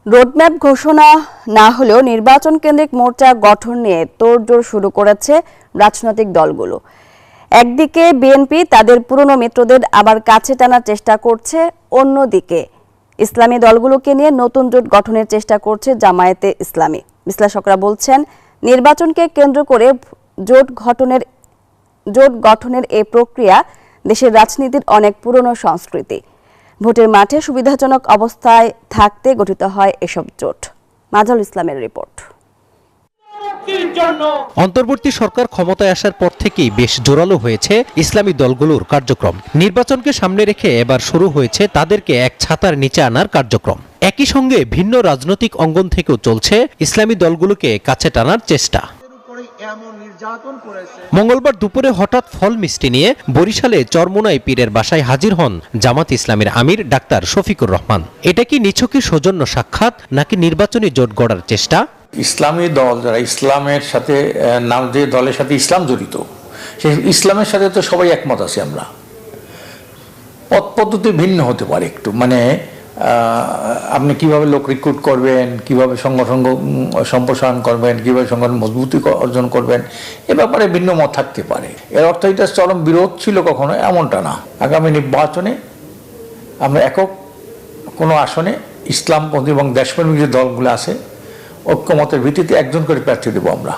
Roadmap ঘোষণা না হলেও নির্বাচন কেন্দ্রিক মোর্চা গঠন নিয়ে তোড়জোড় শুরু করেছে রাজনৈতিক দলগুলো। একদিকে বিএনপি তাদের পুরনো মিত্রদের আবার কাছে টানার চেষ্টা করছে, অন্যদিকে ইসলামী দলগুলোকে নিয়ে নতুন জোট গঠনের চেষ্টা করছে জামায়াতে ইসলামী। বিশ্লেষকরা বলছেন, নির্বাচনকে কেন্দ্র করে জোট গঠনের এই প্রক্রিয়া দেশের রাজনীতির অনেক পুরনো সংস্কৃতি। ভোটের মাঠে সুবিধাজনক অবস্থায় থাকতে গঠিত হয় এসব জোট। মাজাল ইসলামের রিপোর্ট। অন্তর্বর্তী সরকার ক্ষমতায় আসার পর থেকেই বেশ জোরালো হয়েছে ইসলামী দলগুলোর কার্যক্রম। নির্বাচনকে সামনে রেখে এবার শুরু হয়েছে তাদেরকে এক ছাতার নিচে আনার কার্যক্রম। একই সঙ্গে ভিন্ন রাজনৈতিক অঙ্গন থেকেও চলছে ইসলামী দলগুলোকে কাছে টানার চেষ্টা। মঙ্গলবার দুপুরে হঠাৎ ফল মিষ্টি নিয়ে বরিশালে চরমোনাই পীরের বাসায় হাজির হন জামাত ইসলামীর আমির ডাক্তার শফিকুর রহমান। এটা কি নিছকই সৌজন্য সাক্ষাৎ নাকি নির্বাচনী জোট গড়ার চেষ্টা? ইসলামী দল যারা ইসলামের সাথে নাম যে দলের সাথে ইসলাম জড়িত, সেই ইসলামের সাথে তো সবাই একমত আছি আমরা। পথ পদ্ধতি ভিন্ন হতে পারে একটু, মানে আপনি কিভাবে লোক রিক্রুট করবেন, কিভাবে সংগঠন সম্প্রসারণ করবেন, কিভাবে সংগঠন মজবুতি অর্জন করবেন, এ ব্যাপারে ভিন্ন মত থাকতে পারে। এর অর্থ এটা চরম বিরোধ ছিল কখনো, এমনটা না। আগামী নির্বাচনে আমরা একক কোনো আসনে ইসলামপন্থী এবং দেশপ্রেমিক যে দলগুলো আছে ঐক্যমতের ভিত্তিতে একজন করে প্রার্থী দেব আমরা।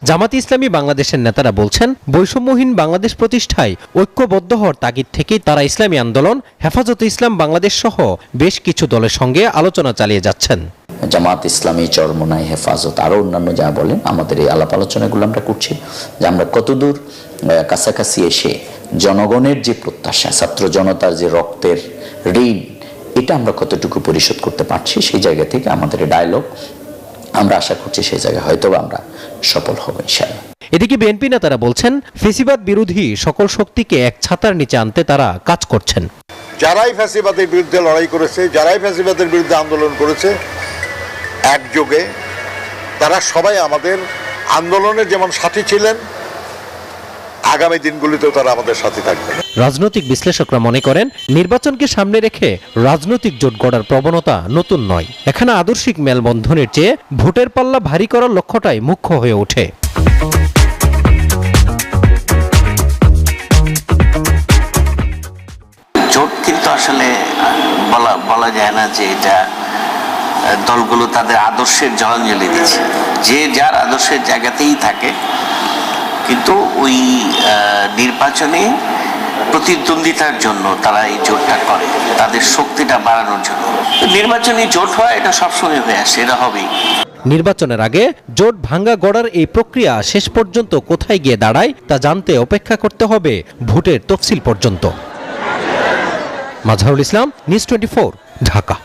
জামাত ইসলামী বাংলাদেশের নেতারা বলছেন, বৈষম্যহীন বাংলাদেশ প্রতিষ্ঠায় ঐক্যবদ্ধ হওয়ার তাগিদ থেকেই তারা ইসলামী আন্দোলন, হেফাজতে ইসলাম বাংলাদেশ সহ বেশ কিছু দলের সঙ্গে আলোচনা চালিয়ে যাচ্ছেন। জামাত ইসলামী, চরমোনাই, হেফাজত আরো অন্যান্য যা বলেন, আমাদের এই আলাপ আলোচনাগুলো আমরা করছি যে আমরা কতদূর কাছাকাছি এসে জনগণের যে প্রত্যাশা, ছাত্র জনতার যে রক্তের ঋণ, এটা আমরা কতটুকু পরিশোধ করতে পারছি। সেই জায়গা থেকে আমাদের ডায়ালগ, আমরা আশা করছি সেই জায়গায় হয়তো আমরা সফল হব ইনশাআল্লাহ। এদিকে বিএনপি নেতারা বলছেন, ফ্যাসিবাদ বিরোধী সকল শক্তিকে এক ছাতার নিচে আনতে তারা কাজ করছেন। যারাই ফ্যাসিবাদের বিরুদ্ধে লড়াই করেছে, যারাই ফ্যাসিবাদের বিরুদ্ধে আন্দোলন করেছে, একযোগে তারা সবাই আমাদের আন্দোলনের যেমন সাথী ছিলেন, আগামী দিনগুলিতেও তারা আমাদের সাথে থাকবে। রাজনৈতিক বিশ্লেষকরা মনে করেন, নির্বাচনকে সামনে রেখে রাজনৈতিক জোট গড়ার প্রবণতা নতুন নয়। এখানে আদর্শিক মেলবন্ধনের চেয়ে ভোটের পাল্লা ভারী করার লক্ষ্যটাই মুখ্য হয়ে ওঠে। জোট কিন্তু আসলে বলা যায় না যে এটা দলগুলো তাদের আদর্শের জলাঞ্জলি দিচ্ছে। যে যার আদর্শের জায়গাতেই থাকে, কিন্তু ওই নির্বাচনে প্রতিদ্বন্দ্বিতার জন্য তারা এই জোটটা করে, তাদের শক্তিটা বাড়ানোর জন্য। নির্বাচনী জোট হয়, এটা সবসময় হয়ে আসে, এটা হবেই। নির্বাচনের আগে জোট ভাঙ্গা গড়ার এই প্রক্রিয়া শেষ পর্যন্ত কোথায় গিয়ে দাঁড়ায় তা জানতে অপেক্ষা করতে হবে ভোটের তফসিল পর্যন্ত। মাজহারুল ইসলাম, নিউজ 24, ঢাকা।